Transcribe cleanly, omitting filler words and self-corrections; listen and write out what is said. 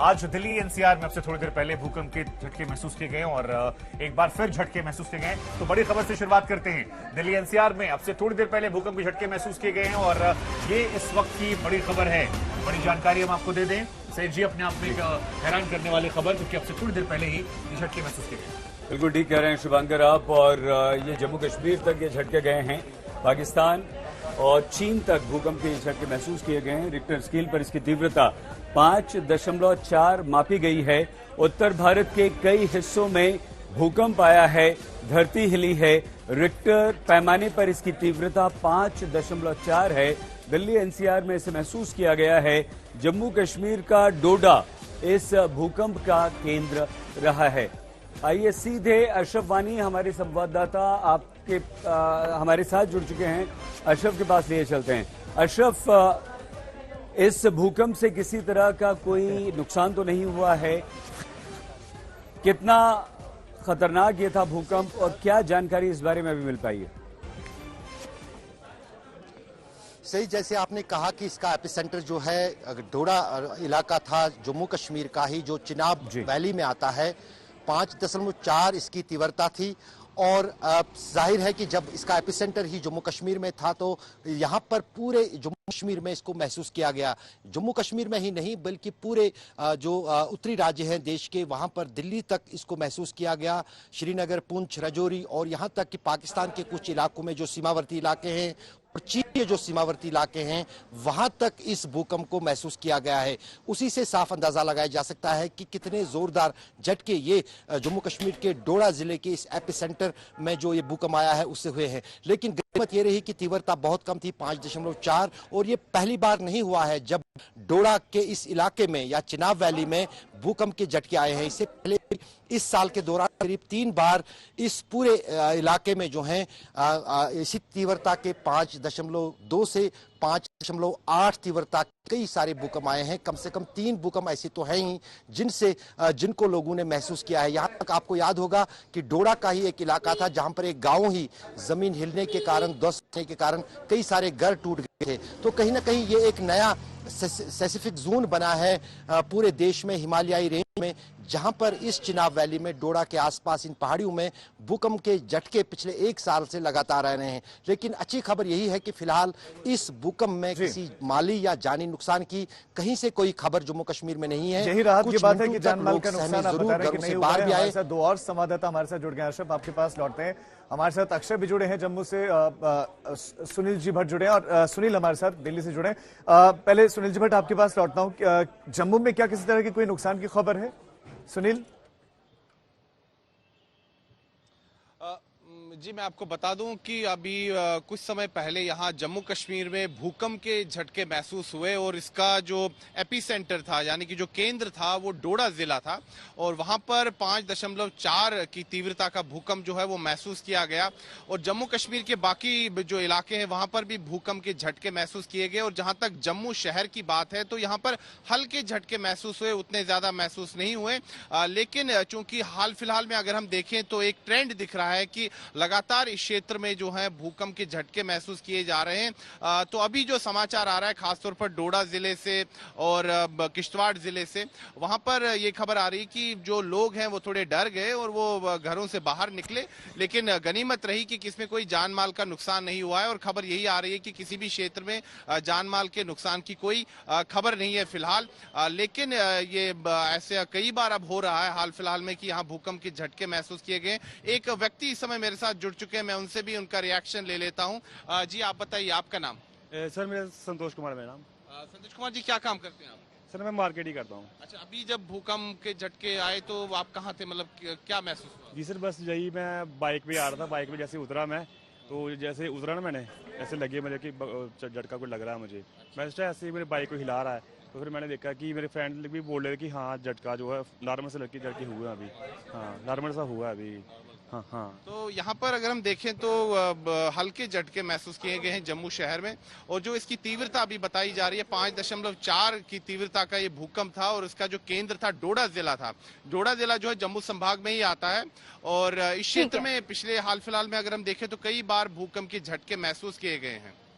आज दिल्ली एनसीआर में अब से थोड़ी देर पहले भूकंप के झटके महसूस किए गए और एक बार फिर झटके महसूस किए गए। तो बड़ी खबर से शुरुआत करते हैं। दिल्ली एनसीआर में अब से थोड़ी देर पहले भूकंप के झटके महसूस किए गए हैं और ये इस वक्त की बड़ी खबर है। बड़ी जानकारी हम आपको दे दें। सैयद जी, अपने आप में एक हैरान करने वाली खबर, क्योंकि अब से थोड़ी देर पहले ही ये झटके महसूस किए गए। बिल्कुल ठीक कह रहे हैं शुभांकर आप। और ये जम्मू कश्मीर तक ये झटके गए हैं, पाकिस्तान और चीन तक भूकंप के झटके महसूस किए गए हैं। रिक्टर स्केल पर इसकी तीव्रता 5.4 मापी गई है। उत्तर भारत के कई हिस्सों में भूकंप आया है, धरती हिली है। रिक्टर पैमाने पर इसकी तीव्रता 5.4 है। दिल्ली एनसीआर में इसे महसूस किया गया है। जम्मू कश्मीर का डोडा इस भूकंप का केंद्र रहा है। आइए सीधे अशरफ वानी हमारे संवाददाता आपके हमारे साथ जुड़ चुके हैं। अशरफ के पास लिए चलते हैं। अशरफ, इस भूकंप से किसी तरह का कोई नुकसान तो नहीं हुआ है? कितना खतरनाक ये था भूकंप और क्या जानकारी इस बारे में अभी मिल पाई है? सही, जैसे आपने कहा कि इसका एपिसेंटर जो है डोडा इलाका था, जम्मू कश्मीर का ही, जो चिनाब वैली में आता है। 5.4 इसकी तीव्रता थी और जाहिर है कि जब इसका एपिसेंटर ही जम्मू कश्मीर में था तो यहाँ पर पूरे जम्मू कश्मीर में इसको महसूस किया गया। जम्मू कश्मीर में ही नहीं बल्कि पूरे जो उत्तरी राज्य हैं देश के, वहाँ पर दिल्ली तक इसको महसूस किया गया। श्रीनगर, पुंछ, राजौरी और यहाँ तक कि पाकिस्तान के कुछ इलाकों में जो सीमावर्ती इलाके हैं और चीन के जो सीमावर्ती इलाके हैं वहां तक इस भूकंप को महसूस किया गया है। उसी से साफ अंदाजा लगाया जा सकता है कि कितने जोरदार झटके ये जम्मू कश्मीर के डोडा जिले के इस एपिसेंटर में जो ये भूकंप आया है उससे हुए हैं। लेकिन गनीमत ये रही कि तीव्रता बहुत कम थी, 5.4, और ये पहली बार नहीं हुआ है जब डोडा के इस इलाके में या चिनाब वैली में भूकंप के झटके आए हैं। इससे पहले इस साल के दौरान करीब 3 बार इस पूरे इलाके में जो है इसी तीव्रता के 5.2 से 5.8 तीव्रता कई सारे भूकंप आए हैं। कम से कम 3 भूकंप ऐसे तो हैं ही जिनको लोगों ने महसूस किया है। यहाँ तक आपको याद होगा कि डोडा का ही एक इलाका था जहां पर एक गांव ही जमीन हिलने के कारण, ध्वस्त होने के कारण कई सारे घर टूट गए थे। तो कहीं ना कहीं ये एक नया स्पेसिफिक जोन बना है पूरे देश में, हिमालयी रेंज में, जहां पर इस चिनाब वैली में, डोडा के आसपास इन पहाड़ियों में भूकंप के झटके पिछले 1 साल से लगातार आ रहे हैं। लेकिन अच्छी खबर यही है कि फिलहाल इस भूकंप में किसी माली या जानी नुकसान की कहीं से कोई खबर जम्मू कश्मीर में नहीं है। यही राहत की बात है कि जानमाल का नुकसान आप बता रहे हैं कि नहीं हुआ है। हमारे साथ 2 और संवाददाता हमारे साथ जुड़ गए। अशरफ, आपके पास लौटते हैं। हमारे साथ अक्षय भी जुड़े हैं जम्मू से, सुनील जी भट्ट जुड़े हैं और सुनील हमारे साथ दिल्ली से जुड़े हैं। पहले सुनील जी भट्ट आपके पास लौटता हूं। जम्मू में क्या किसी तरह की कोई नुकसान की खबर है सुनील? जी, मैं आपको बता दूं कि अभी कुछ समय पहले यहाँ जम्मू कश्मीर में भूकंप के झटके महसूस हुए और इसका जो एपिसेंटर था, यानी कि जो केंद्र था, वो डोडा जिला था और वहां पर 5.4 की तीव्रता का भूकंप जो है वो महसूस किया गया। और जम्मू कश्मीर के बाकी जो इलाके हैं वहां पर भी भूकंप के झटके महसूस किए गए। और जहां तक जम्मू शहर की बात है तो यहाँ पर हल्के झटके महसूस हुए, उतने ज्यादा महसूस नहीं हुए। लेकिन चूंकि हाल फिलहाल में अगर हम देखें तो एक ट्रेंड दिख रहा है कि लगातार इस क्षेत्र में जो है भूकंप के झटके महसूस किए जा रहे हैं। तो अभी जो समाचार आ रहा है खासतौर पर डोडा जिले से और किश्तवाड़ जिले से, वहां पर ये खबर आ रही है कि जो लोग हैं वो थोड़े डर गए और वो घरों से बाहर निकले। लेकिन गनीमत रही कि किसमें कोई जान माल का नुकसान नहीं हुआ है और खबर यही आ रही है कि किसी भी क्षेत्र में जान माल के नुकसान की कोई खबर नहीं है फिलहाल। लेकिन ये ऐसे कई बार अब हो रहा है हाल फिलहाल में कि यहाँ भूकंप के झटके महसूस किए गए। एक व्यक्ति इस समय मेरे साथ जुड़ चुके हैं, मैं उनसे भी उनका रिएक्शन ले लेता हूं। जी, आप बताइए, आपका नाम? सर, मेरा संतोष कुमार मेरा नाम। संतोष कुमार जी, क्या काम करते हैं आप? सर, मैं मार्केट ही करता हूँ। अच्छा, अभी जब भूकंप के झटके आए तो आप कहाँ थे, मतलब क्या महसूस हुआ? जी सर, बस यही मैं बाइक पे आ रहा था। बाइक पे जैसे उतरा मैं, तो जैसे उतरा ना मैंने, ऐसे लगे मुझे कि झटका कोई लग रहा है मुझे। मैं ऐसे ही मेरे बाइक को हिला रहा है तो फिर मैंने देखा कि मेरे फ्रेंड भी बोल रहे थे कि हाँ झटका जो है नॉर्मल से लड़की झटके हुए अभी। हाँ, नॉर्मल सा हुआ अभी। हाँ। तो यहाँ पर अगर हम देखें तो हल्के झटके महसूस किए गए हैं जम्मू शहर में। और जो इसकी तीव्रता अभी बताई जा रही है 5.4 की तीव्रता का ये भूकंप था और इसका जो केंद्र था डोडा जिला था। डोडा जिला जो है जम्मू संभाग में ही आता है और इस क्षेत्र में पिछले हाल फिलहाल में अगर हम देखें तो कई बार भूकंप के झटके महसूस किए गए हैं।